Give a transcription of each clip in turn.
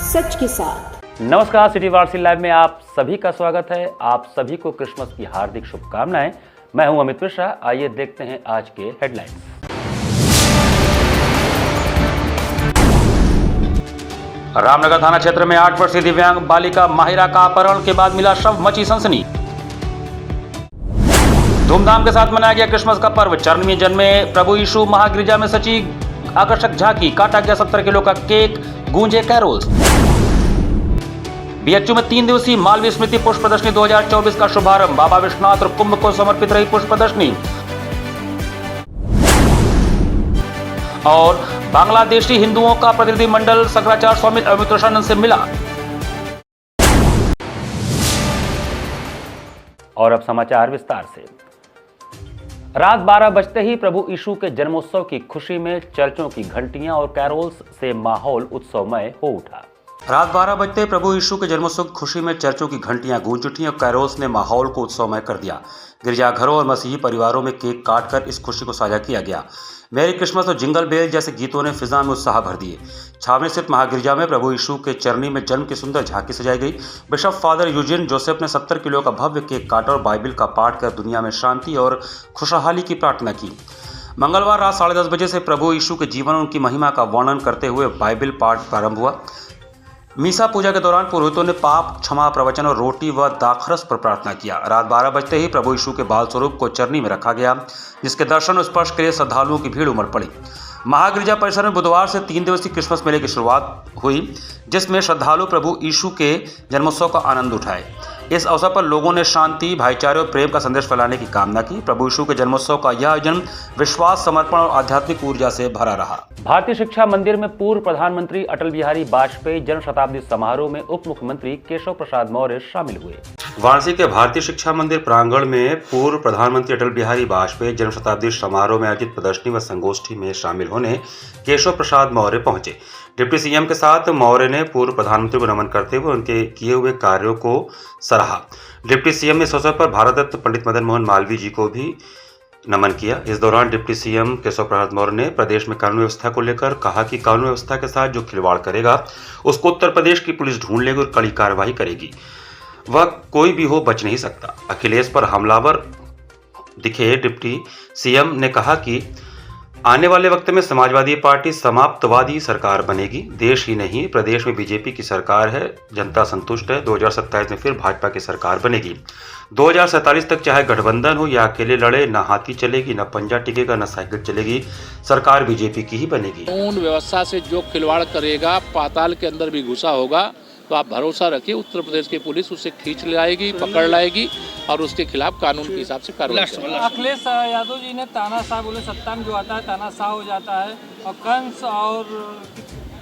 सच के साथ। नमस्कार, सिटी वार्सी लाइव में आप सभी का स्वागत है। आप सभी को क्रिसमस की हार्दिक शुभकामनाएं। मैं हूं अमित मिश्रा। आइए देखते हैं आज के हेडलाइंस। रामनगर थाना क्षेत्र में 8 वर्षीय दिव्यांग बालिका माहिरा का अपहरण के बाद मिला शव, मची सनसनी। धूमधाम के साथ मनाया गया क्रिसमस का पर्व। चरण में जन्मे प्रभु यीशु महागिरजा में सची आकर्षक झांकी, काटा गया 70 किलो का केक, गूंजे कैरोल्स। बीएचयू में 3 दिवसीय मालवीय स्मृति पुष्प प्रदर्शनी 2024 का शुभारंभ। बाबा विश्वनाथ और कुंभ को समर्पित रही पुष्प प्रदर्शनी। और बांग्लादेशी हिंदुओं का प्रतिनिधि मंडल शंकराचार्य स्वामी अविमुक्तेश्वरानंद से मिला। और अब समाचार विस्तार से। रात 12 बजते ही प्रभु यीशु के जन्मोत्सव की खुशी में चर्चों की घंटियां और कैरोल्स से माहौल उत्सवमय हो उठा। रात 12 बजते प्रभु यीशु के जन्मोत्सव की खुशी में चर्चों की घंटियां गूंज उठी और कैरोल्स ने माहौल को उत्सवमय कर दिया। गिरजाघरों और मसीही परिवारों में केक काटकर इस खुशी को साझा किया गया। मैरी क्रिसमस और जिंगल बेल जैसे गीतों ने फिजा में उत्साह भर दिए। छावनी स्थित महागिरजा में प्रभु यीशु के चरनी में जन्म की सुंदर झांकी सजाई गई। बिशप फादर यूजिन जोसेफ ने 70 किलो का भव्य केक काटा और बाइबिल का पाठ कर दुनिया में शांति और खुशहाली की प्रार्थना की। मंगलवार रात 10:30 बजे से प्रभु यीशु के जीवन और उनकी महिमा का वर्णन करते हुए बाइबिल पाठ प्रारंभ हुआ। मीसा पूजा के दौरान पुरोहितों ने पाप क्षमा प्रवचन और रोटी व दाखरस पर प्रार्थना किया। रात 12 बजते ही प्रभु यीशु के बाल स्वरूप को चरनी में रखा गया, जिसके दर्शन और स्पर्श के लिए श्रद्धालुओं की भीड़ उमड़ पड़ी। महागिरजा परिसर में बुधवार से 3 दिवसीय क्रिसमस मेले की शुरुआत हुई, जिसमें श्रद्धालु प्रभु यीशु के जन्मोत्सव का आनंद उठाए। इस अवसर पर लोगों ने शांति, भाईचारे और प्रेम का संदेश फैलाने की कामना की। प्रभु यीशु के जन्मोत्सव का यह आयोजन विश्वास, समर्पण और आध्यात्मिक ऊर्जा से भरा रहा। भारतीय शिक्षा मंदिर में पूर्व प्रधानमंत्री अटल बिहारी वाजपेयी जन्म शताब्दी समारोह में उप मुख्यमंत्री केशव प्रसाद मौर्य शामिल हुए। वाराणसी के भारतीय शिक्षा मंदिर प्रांगण में पूर्व प्रधानमंत्री अटल बिहारी वाजपेयी जन्म शताब्दी समारोह में आयोजित प्रदर्शनी व संगोष्ठी में शामिल होने केशव प्रसाद मौर्य पहुंचे। डिप्टी सीएम के साथ मौर्य ने पूर्व प्रधानमंत्री को नमन करते हुए उनके किए हुए कार्यों को सराहा। डिप्टी सीएम ने इस अवसर पर भारत रत्न पंडित मदन मोहन मालवीय जी को भी नमन किया। इस दौरान डिप्टी सीएम केशव प्रसाद मौर्य ने प्रदेश में कानून व्यवस्था को लेकर कहा कि कानून व्यवस्था के साथ जो खिलवाड़ करेगा उसको उत्तर प्रदेश की पुलिस ढूंढ लेगी और कड़ी कार्रवाई करेगी। वह कोई भी हो, बच नहीं सकता। अखिलेश पर हमलावर दिखे डिप्टी सीएम ने कहा कि आने वाले वक्त में समाजवादी पार्टी समाप्तवादी सरकार बनेगी। देश ही नहीं, प्रदेश में बीजेपी की सरकार है, जनता संतुष्ट है। 2027 में फिर भाजपा की सरकार बनेगी। 2047 तक चाहे गठबंधन हो या अकेले लड़े, न हाथी चलेगी, न पंजा टिकेगा, न साइकिल चलेगी, सरकार बीजेपी की ही बनेगी। कानून व्यवस्था से जो खिलवाड़ करेगा, पाताल के अंदर भी घुसा होगा, तो आप भरोसा रखिए उत्तर प्रदेश की पुलिस उसे खींच लाएगी, पकड़ लाएगी और उसके खिलाफ कानून के हिसाब से कार्रवाई करेगी। अखिलेश यादव जी ने तानाशाह बोले, सत्ता में जो आता है तानाशाह हो जाता है, और कंस और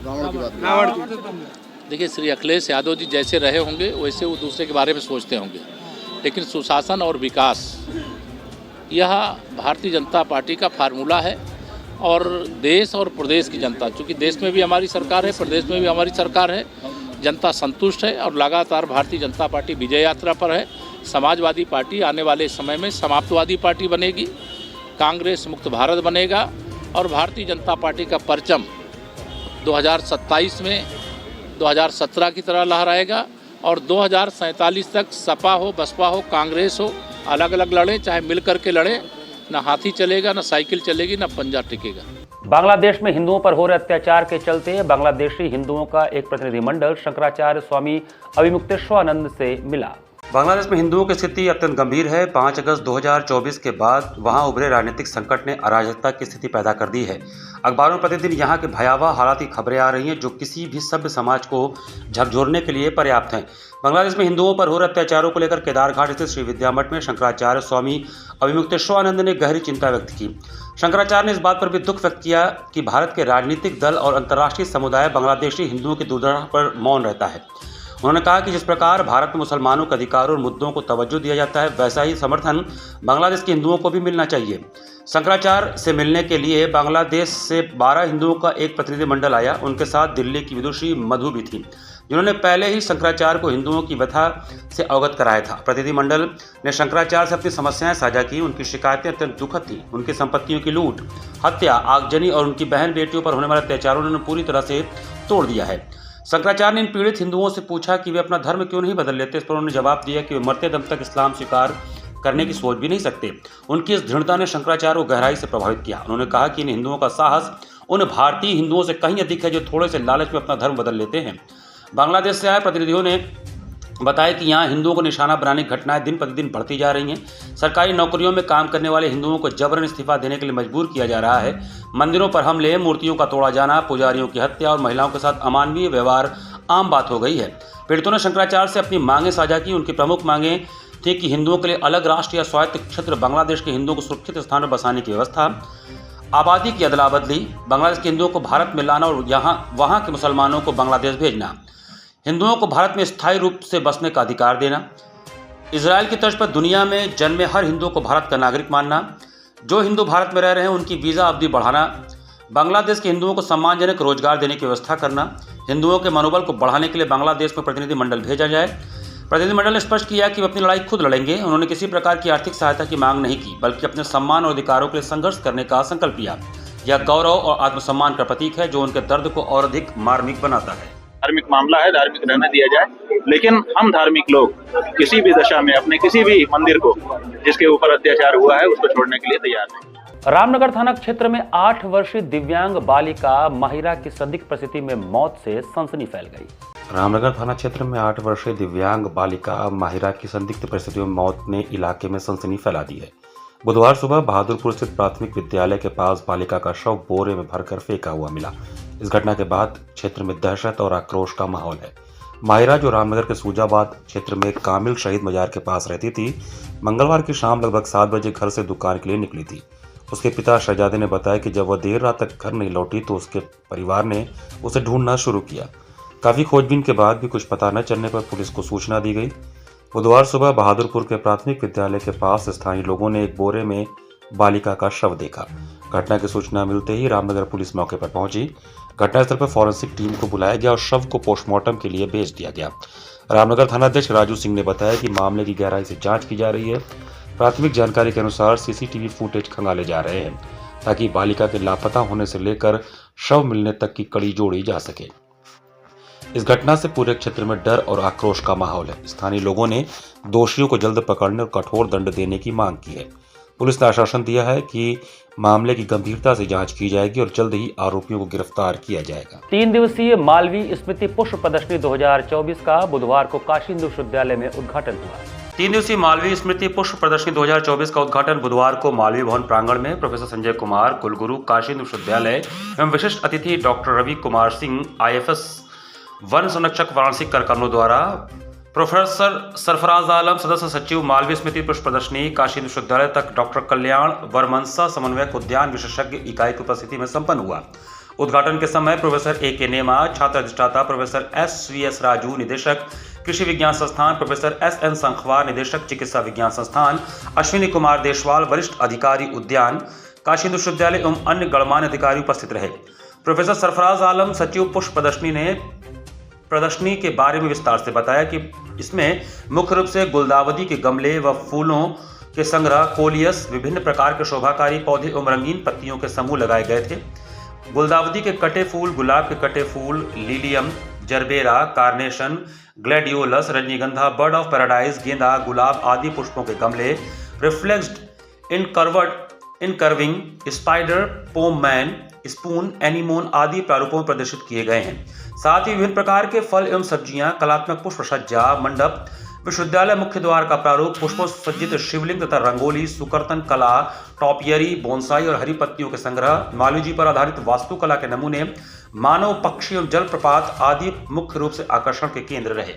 रावण की। देखिए, श्री अखिलेश यादव जी जैसे रहे होंगे वैसे वो दूसरे के बारे में सोचते होंगे, लेकिन सुशासन और विकास यह भारतीय जनता पार्टी का फार्मूला है। और देश और प्रदेश की जनता, चूँकि देश में भी हमारी सरकार है, प्रदेश में भी हमारी सरकार है, जनता संतुष्ट है और लगातार भारतीय जनता पार्टी विजय यात्रा पर है। समाजवादी पार्टी आने वाले समय में समाप्तवादी पार्टी बनेगी, कांग्रेस मुक्त भारत बनेगा और भारतीय जनता पार्टी का परचम 2027 में 2017 की तरह लहराएगा और 2047 तक सपा हो, बसपा हो, कांग्रेस हो, अलग अलग लड़े, चाहे मिल करके लड़े, न हाथी चलेगा, न साइकिल चलेगी, न पंजा टिकेगा। बांग्लादेश में हिंदुओं पर हो रहे अत्याचार के चलते बांग्लादेशी हिंदुओं का एक प्रतिनिधिमंडल शंकराचार्य स्वामी अविमुक्तेश्वरानंद से मिला। बांग्लादेश में हिंदुओं की स्थिति अत्यंत गंभीर है। 5 अगस्त 2024 के बाद वहां उभरे राजनीतिक संकट ने अराजकता की स्थिति पैदा कर दी है। अखबारों में प्रतिदिन यहां के भयावह हालात की खबरें आ रही हैं, जो किसी भी सभ्य समाज को झकझोरने के लिए पर्याप्त हैं। बांग्लादेश में हिंदुओं पर हो रहे अत्याचारों को लेकर केदारघाट स्थित श्री विद्या मठ में शंकराचार्य स्वामी अविमुक्तेश्वरानंद ने गहरी चिंता व्यक्त की। शंकराचार्य ने इस बात पर भी दुख व्यक्त किया कि भारत के राजनीतिक दल और अंतर्राष्ट्रीय समुदाय बांग्लादेशी हिंदुओं की दुर्दशा पर मौन रहता है। उन्होंने कहा कि जिस प्रकार भारत में मुसलमानों के अधिकारों और मुद्दों को तवज्जो दिया जाता है, वैसा ही समर्थन बांग्लादेश के हिंदुओं को भी मिलना चाहिए। शंकराचार्य से मिलने के लिए बांग्लादेश से 12 हिंदुओं का एक प्रतिनिधिमंडल आया। उनके साथ दिल्ली की विदुषी मधु भी थी, जिन्होंने पहले ही शंकराचार्य को हिंदुओं की व्यथा से अवगत कराया था। प्रतिनिधिमंडल ने शंकराचार्य से अपनी समस्याएं साझा की। उनकी शिकायतें अत्यंत दुखद थी। उनकी संपत्तियों की लूट, हत्या, आगजनी और उनकी बहन बेटियों पर होने वाले अत्याचारों ने पूरी तरह से तोड़ दिया है। शंकराचार्य ने इन पीड़ित हिंदुओं से पूछा कि वे अपना धर्म क्यों नहीं बदल लेते। इस पर उन्होंने जवाब दिया कि वे मरते दम तक इस्लाम स्वीकार करने की सोच भी नहीं सकते। उनकी इस दृढ़ता ने शंकराचार्य को गहराई से प्रभावित किया। उन्होंने कहा कि इन हिंदुओं का साहस उन भारतीय हिंदुओं से कहीं अधिक है जो थोड़े से लालच में अपना धर्म बदल लेते हैं। बांग्लादेश से आए प्रतिनिधियों ने बताया कि यहाँ हिंदुओं को निशाना बनाने की घटनाएं दिन प्रतिदिन बढ़ती जा रही हैं। सरकारी नौकरियों में काम करने वाले हिंदुओं को जबरन इस्तीफा देने के लिए मजबूर किया जा रहा है। मंदिरों पर हमले, मूर्तियों का तोड़ा जाना, पुजारियों की हत्या और महिलाओं के साथ अमानवीय व्यवहार आम बात हो गई है। पीड़ितों ने शंकराचार्य से अपनी मांगें साझा की। उनकी प्रमुख मांगें थी कि हिंदुओं के लिए अलग राष्ट्र या स्वायत्त क्षेत्र, बांग्लादेश के हिंदुओं को सुरक्षित स्थान पर बसाने की व्यवस्था, आबादी की अदला बदली, बांग्लादेश के हिंदुओं को भारत में लाना और वहाँ के मुसलमानों को बांग्लादेश भेजना, हिंदुओं को भारत में स्थायी रूप से बसने का अधिकार देना, इजराइल की तर्ज पर दुनिया में जन्मे हर हिंदू को भारत का नागरिक मानना, जो हिंदू भारत में रह रहे हैं उनकी वीज़ा अवधि बढ़ाना, बांग्लादेश के हिंदुओं को सम्मानजनक रोजगार देने की व्यवस्था करना, हिंदुओं के मनोबल को बढ़ाने के लिए बांग्लादेश में प्रतिनिधिमंडल भेजा जाए। प्रतिनिधिमंडल ने स्पष्ट किया कि वे अपनी लड़ाई खुद लड़ेंगे। उन्होंने किसी प्रकार की आर्थिक सहायता की मांग नहीं की, बल्कि अपने सम्मान और अधिकारों के लिए संघर्ष करने का संकल्प लिया। यह गौरव और आत्मसम्मान का प्रतीक है जो उनके दर्द को और अधिक मार्मिक बनाता है। धार्मिक मामला है, धार्मिक रहने दिया जाए, लेकिन हम धार्मिक लोग किसी भी दशा में अपने किसी भी मंदिर को जिसके ऊपर अत्याचार हुआ है उसको छोड़ने के लिए तैयार नहीं। रामनगर थाना क्षेत्र में 8 वर्षीय दिव्यांग बालिका माहिरा की संदिग्ध परिस्थिति में मौत से सनसनी फैल गई। रामनगर थाना क्षेत्र में 8 वर्षीय दिव्यांग बालिका माहिरा की संदिग्ध परिस्थिति में मौत ने इलाके में सनसनी फैला दी है। बुधवार सुबह बहादुरपुर स्थित प्राथमिक विद्यालय के पास बालिका का शव बोरे में भरकर फेंका हुआ मिला। इस घटना के बाद क्षेत्र में दहशत और आक्रोश का माहौल है। माहिरा, जो रामनगर के सूजाबाद क्षेत्र में कामिल शहीद मजार के पास रहती थी, मंगलवार की शाम लगभग 7 बजे घर से दुकान के लिए निकली थी। उसके पिता शहजादे ने बताया कि जब वह देर रात तक घर नहीं लौटी तो उसके परिवार ने उसे ढूंढना शुरू किया। काफी खोजबीन के बाद भी कुछ पता न चलने पर पुलिस को सूचना दी गई। बुधवार सुबह बहादुरपुर के प्राथमिक विद्यालय के पास स्थानीय लोगों ने एक बोरे में बालिका का शव देखा। घटना की सूचना मिलते ही रामनगर पुलिस मौके पर पहुंची। घटनास्थल पर फॉरेंसिक टीम को बुलाया गया और शव को पोस्टमार्टम के लिए भेज दिया गया। रामनगर थानाध्यक्ष राजू सिंह ने बताया कि मामले की गहराई से जांच की जा रही है। प्राथमिक जानकारी के अनुसार सीसीटीवी फुटेज खंगाले जा रहे हैं ताकि बालिका के लापता होने से लेकर शव मिलने तक की कड़ी जोड़ी जा सके। इस घटना से पूरे क्षेत्र में डर और आक्रोश का माहौल है। स्थानीय लोगों ने दोषियों को जल्द पकड़ने और कठोर दंड देने की मांग की है। पुलिस ने आश्वासन दिया है कि मामले की गंभीरता से जांच की जाएगी और जल्द ही आरोपियों को गिरफ्तार किया जाएगा। 3 दिवसीय मालवीय स्मृति पुष्प प्रदर्शनी 2024 का बुधवार को काशी हिंदू विश्वविद्यालय में उद्घाटन हुआ। 3 दिवसीय मालवीय स्मृति पुष्प प्रदर्शनी 2024 का उद्घाटन बुधवार को मालवीय भवन प्रांगण में प्रोफेसर संजय कुमार, कुलगुरु, काशी हिंदू विश्वविद्यालय एवं विशिष्ट अतिथि डॉक्टर रवि कुमार सिंह, IFS वन संरक्षक वाराणसी करकमलों द्वारा, प्रोफेसर सरफराज आलम, सदस्य सचिव, मालवीय स्मृति पुष्प प्रदर्शनी काशी विश्वविद्यालय तक डॉक्टर कल्याण वर्मनसा, समन्वयक उद्यान विशेषज्ञ इकाई की उपस्थिति में संपन्न हुआ। उद्घाटन के समय प्रोफेसर AK नेमा, छात्र अधिष्ठाता प्रोफेसर SVS राजू, निदेशक कृषि विज्ञान संस्थान, प्रोफेसर SN संखवार, निदेशक चिकित्सा विज्ञान संस्थान, अश्विनी कुमार देशवाल, वरिष्ठ अधिकारी उद्यान काशी विश्वविद्यालय एवं अन्य गणमान्य अधिकारी उपस्थित रहे। प्रोफेसर सरफराज आलम, सचिव पुष्प प्रदर्शनी, ने प्रदर्शनी के बारे में विस्तार से बताया कि इसमें मुख्य रूप से गुलदावदी के गमले व फूलों के संग्रह, कोलियस, विभिन्न प्रकार के शोभाकारी पौधे एवं रंगीन पत्तियों के समूह लगाए गए थे। गुलदावदी के कटे फूल, गुलाब के कटे फूल, लिलियम, जरबेरा, कार्नेशन, ग्लैडियोलस, रजनीगंधा, बर्ड ऑफ पैराडाइज, गेंदा, गुलाब आदि पुष्पों के गमले, रिफ्लेक्स्ड इनकर्विंग, स्पाइडर, पोममैन, स्पून, एनीमोन आदि प्रारूपों में प्रदर्शित किए गए हैं। साथ ही विभिन्न प्रकार के फल एवं सब्जियां, कलात्मक पुष्प सज्जा मंडप, विश्वविद्यालय मुख्य द्वार का प्रारूप, पुष्पों से सज्जित शिवलिंग तथा रंगोली, सुकर्तन कला, टॉपियरी, बोनसाई और हरी पत्तियों के संग्रह, मालवी जी पर आधारित वास्तुकला के नमूने, मानव, पक्षी एवं जलप्रपात आदि मुख्य रूप से आकर्षण के केंद्र रहे।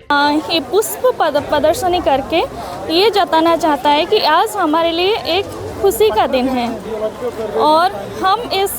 ये पुष्प प्रदर्शनी करके ये जताना चाहता है कि आज हमारे लिए एक खुशी का दिन है और हम इस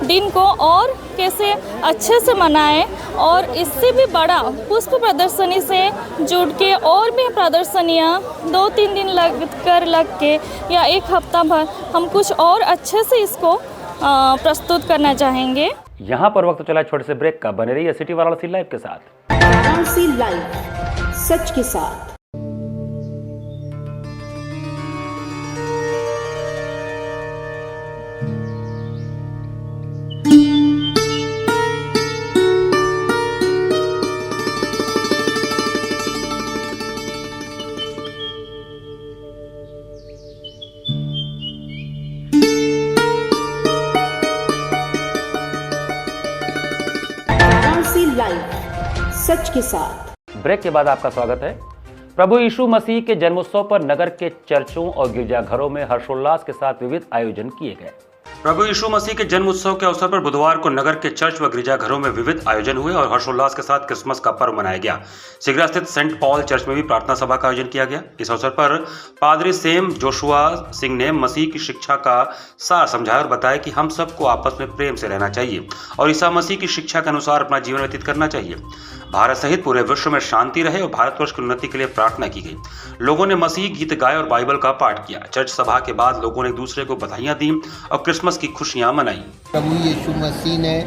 दिन को और कैसे अच्छे से मनाएं और इससे भी बड़ा पुष्प प्रदर्शनी से जुड़ के और भी प्रदर्शनियाँ 2-3 दिन लग के या 1 हफ्ता भर हम कुछ और अच्छे से इसको प्रस्तुत करना चाहेंगे। यहाँ पर वक्त चला छोटे से ब्रेक का। बने रहिए सिटी वाराणसी लाइव के साथ। वाराणसी लाइव, सच के साथ। सच के साथ। ब्रेक के बाद आपका स्वागत है। प्रभु यीशु मसीह के जन्मोत्सव पर नगर के चर्चों और गिरजाघरों में हर्षोल्लास के साथ विविध आयोजन किए गए। प्रभु यीशु मसीह के जन्म उत्सव के अवसर पर बुधवार को नगर के चर्च व गिरजाघरों में विविध आयोजन हुए और हर्षोल्लास के साथ क्रिसमस का पर्व मनाया गया। सिगरा स्थित सेंट पॉल चर्च में भी प्रार्थना सभा का आयोजन किया गया। इस अवसर पर पादरी सेम जोशुआ सिंह ने मसीह की शिक्षा का सार समझाया और बताया कि हम सबको आपस में प्रेम से रहना चाहिए और ईसा मसीह की शिक्षा के अनुसार अपना जीवन व्यतीत करना चाहिए। भारत सहित पूरे विश्व में शांति रहे और भारतवर्ष की उन्नति के लिए प्रार्थना की गई। लोगों ने मसीह गीत गाए और बाइबल का पाठ किया। चर्च सभा के बाद लोगों ने एक दूसरे को बधाइयां दी और क्रिसमस की खुशियां मनाई। प्रभु यीशु मसीह ने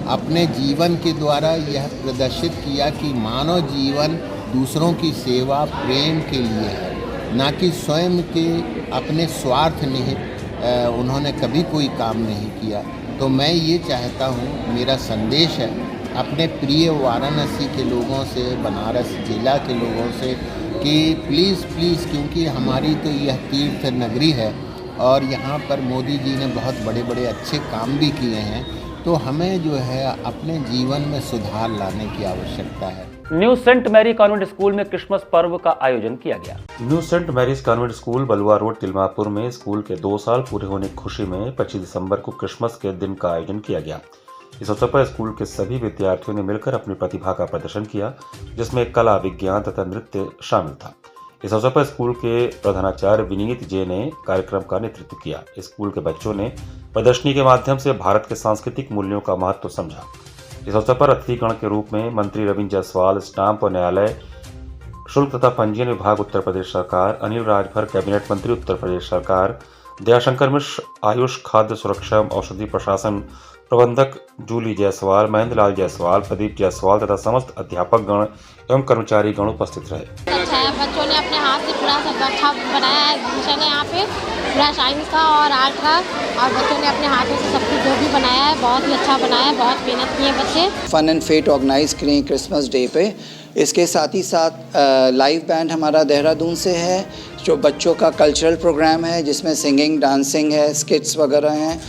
अपने जीवन के द्वारा यह प्रदर्शित किया कि मानव जीवन दूसरों की सेवा प्रेम के लिए है, ना कि स्वयं के अपने स्वार्थ निहित उन्होंने कभी कोई काम नहीं किया। तो मैं ये चाहता हूँ, मेरा संदेश है अपने प्रिय वाराणसी के लोगों से, बनारस जिला के लोगों से कि प्लीज़ क्योंकि हमारी तो यह तीर्थ नगरी है और यहाँ पर मोदी जी ने बहुत बड़े बड़े अच्छे काम भी किए हैं, तो हमें जो है अपने जीवन में सुधार लाने की आवश्यकता है। New saint Mary convent school में क्रिसमस पर्व का आयोजन किया गया। New saint Mary's convent school Balua road Tilmapur में स्कूल के 2 साल पूरे होने की खुशी में 25 दिसंबर को क्रिसमस के दिन का आयोजन किया गया। इस अवसर पर स्कूल के सभी विद्यार्थियों ने मिलकर अपनी प्रतिभा का प्रदर्शन किया, जिसमें कला, विज्ञान तथा नृत्य शामिल था। इस अवसर पर स्कूल के प्रधानाचार्य विनीत जे ने कार्यक्रम का नेतृत्व किया। स्कूल के बच्चों ने प्रदर्शनी के माध्यम से भारत के सांस्कृतिक मूल्यों का महत्व समझा। इस अवसर पर अतिथिगण के रूप में मंत्री रविंद्र जायसवाल, स्टाम्प और न्यायालय शुल्क तथा पंजीयन विभाग उत्तर प्रदेश सरकार, अनिल राजभर कैबिनेट मंत्री उत्तर प्रदेश सरकार, दयाशंकर मिश्र आयुष खाद्य सुरक्षा औषधि प्रशासन प्रबंधक जूली जायसवाल, महेंद्र लाल जायसवाल, प्रदीप जायसवाल तथा समस्त अध्यापक गण एवं कर्मचारी गण उपस्थित रहे। अच्छा है, बच्चों ने अपने हाथ से पूरा सब अच्छा बनाया है। एग्जीबिशन है यहाँ पे पूरा साइंस का और आर्ट का, और बच्चों ने अपने हाथों से सब कुछ जो भी बनाया है बहुत ही अच्छा बनाया है, बहुत मेहनत की है बच्चे। फन एंड फेट ऑर्गेनाइज करें क्रिसमस डे पे। इसके साथ ही साथ लाइव बैंड हमारा देहरादून से है, जो बच्चों का कल्चरल प्रोग्राम है जिसमें सिंगिंग, डांसिंग है, स्किट्स वगैरह हैं।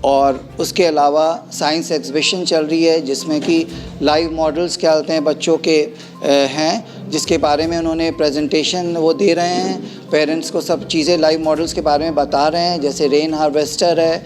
और उसके अलावा साइंस एग्जीबिशन चल रही है जिसमें कि लाइव मॉडल्स क्या होते हैं बच्चों के हैं, जिसके बारे में उन्होंने प्रेजेंटेशन वो दे रहे हैं। पेरेंट्स को सब चीज़ें लाइव मॉडल्स के बारे में बता रहे हैं, जैसे रेन हार्वेस्टर है,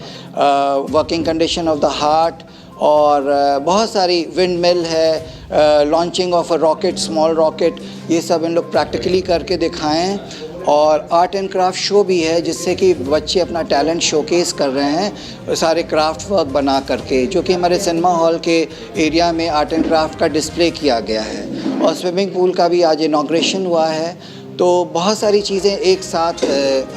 working condition of the heart, और बहुत सारी विंड मिल है, launching of a rocket, small rocket, ये सब इन लोग प्रैक्टिकली करके दिखाएं। और आर्ट एंड क्राफ्ट शो भी है जिससे कि बच्चे अपना टैलेंट शोकेस कर रहे हैं सारे क्राफ्ट वर्क बना करके, जो कि हमारे सिनेमा हॉल के एरिया में आर्ट एंड क्राफ्ट का डिस्प्ले किया गया है। और स्विमिंग पूल का भी आज इनॉग्रेशन हुआ है। तो बहुत सारी चीज़ें एक साथ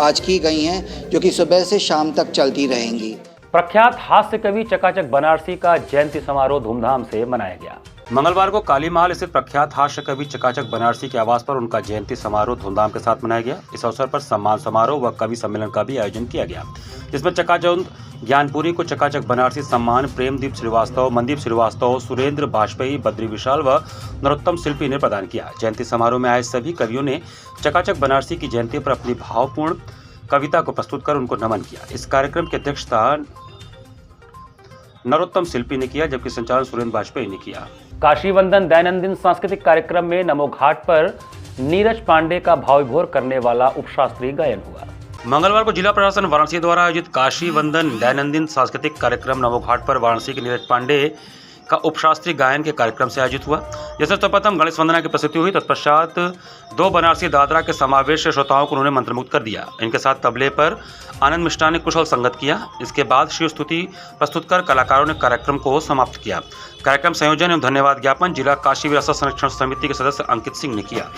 आज की गई हैं जो कि सुबह से शाम तक चलती रहेंगी। प्रख्यात हास्य कवि चकाचक बनारसी का जयंती समारोह धूमधाम से मनाया गया। मंगलवार को काली महल स्थित प्रख्यात हास्य कवि चकाचक बनारसी के आवास पर उनका जयंती समारोह धूमधाम के साथ मनाया गया। इस अवसर पर सम्मान समारोह व कवि सम्मेलन का भी आयोजन किया गया, जिसमें चकाचौंध ज्ञानपुरी को चकाचक बनारसी सम्मान, प्रेमदीप श्रीवास्तव, मनदीप श्रीवास्तव, सुरेंद्र बाजपेयी, बद्री विशाल व नरोत्तम शिल्पी ने प्रदान किया। जयंती समारोह में आए सभी कवियों ने चकाचक बनारसी की जयंती पर अपनी भावपूर्ण कविता को प्रस्तुत कर उनको नमन किया। इस कार्यक्रम की अध्यक्षता नरोत्तम शिल्पी ने किया, जबकि संचालन सुरेंद्र बाजपेयी ने किया। काशी वंदन दैनंदिन सांस्कृतिक कार्यक्रम में नमो घाट पर नीरज पांडे का भावविभोर करने वाला उपशास्त्रीय गायन हुआ। मंगलवार को जिला प्रशासन वाराणसी द्वारा आयोजित काशी वंदन दैनंदिन सांस्कृतिक कार्यक्रम नमो घाट पर वाराणसी के नीरज पांडे का उपशास्त्रीय गायन के कार्यक्रम से आयोजित हुआ। जैसे सर्वप्रथम गणेश वंदना की प्रस्तुति हुई, तत्पश्चात 2 बनारसी दादरा के समावेश से श्रोताओं को उन्होंने मंत्रमुग्ध कर दिया। इनके साथ तबले पर आनंद मिश्रा ने कुशल संगत किया। इसके बाद शिव स्तुति प्रस्तुत कर कलाकारों ने कार्यक्रम को समाप्त किया। कार्यक्रम संयोजन एवं धन्यवाद ज्ञापन जिला काशी विरासत संरक्षण समिति के सदस्य अंकित सिंह ने किया।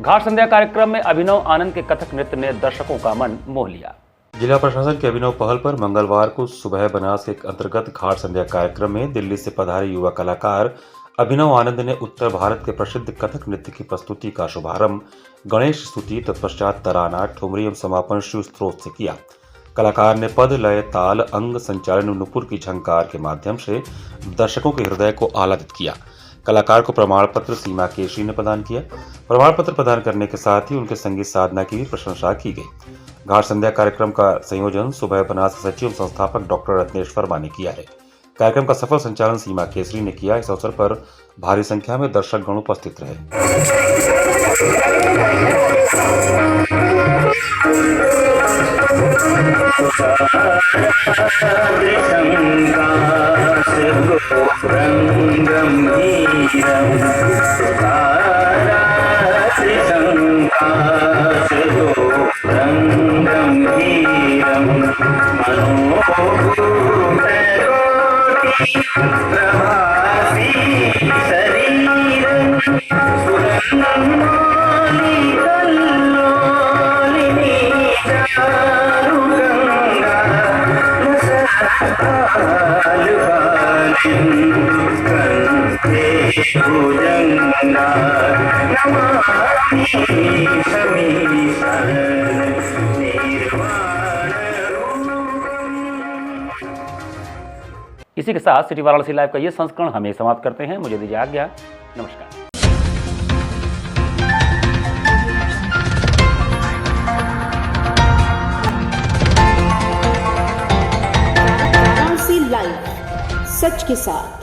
घाट संध्या कार्यक्रम में अभिनव आनंद के कथक नृत्य ने दर्शकों का मन मोह लिया। जिला प्रशासन के अभिनव पहल पर मंगलवार को सुबह बनास के अंतर्गत घाट संध्या कार्यक्रम में दिल्ली से पधारे युवा कलाकार अभिनव आनंद ने उत्तर भारत के प्रसिद्ध कथक नृत्य की प्रस्तुति का शुभारंभ गणेश स्तुति तत्पश्चात तराना ठुमरी एवं समापन शिव स्त्रोत से किया। कलाकार ने पद लय ताल अंग संचालन नुपुर की झंकार के माध्यम से दर्शकों के हृदय को आह्लादित किया। कलाकार को प्रमाण पत्र सीमा केशरी ने प्रदान किया। प्रमाण पत्र प्रदान करने के साथ ही उनके संगीत साधना की भी प्रशंसा की गई। घाट संध्या कार्यक्रम का संयोजन सुबह बनास सचिव संस्थापक डॉक्टर रत्नेश वर्मा ने किया है। कार्यक्रम का सफल संचालन सीमा केसरी ने किया। इस अवसर पर भारी संख्या में दर्शकगण उपस्थित रहे। इसी के साथ सिटी वाराणसी लाइव का ये संस्करण हमें समाप्त करते हैं। मुझे दीजिए आज्ञा। नमस्कार। वाराणसी लाइव, सच के साथ।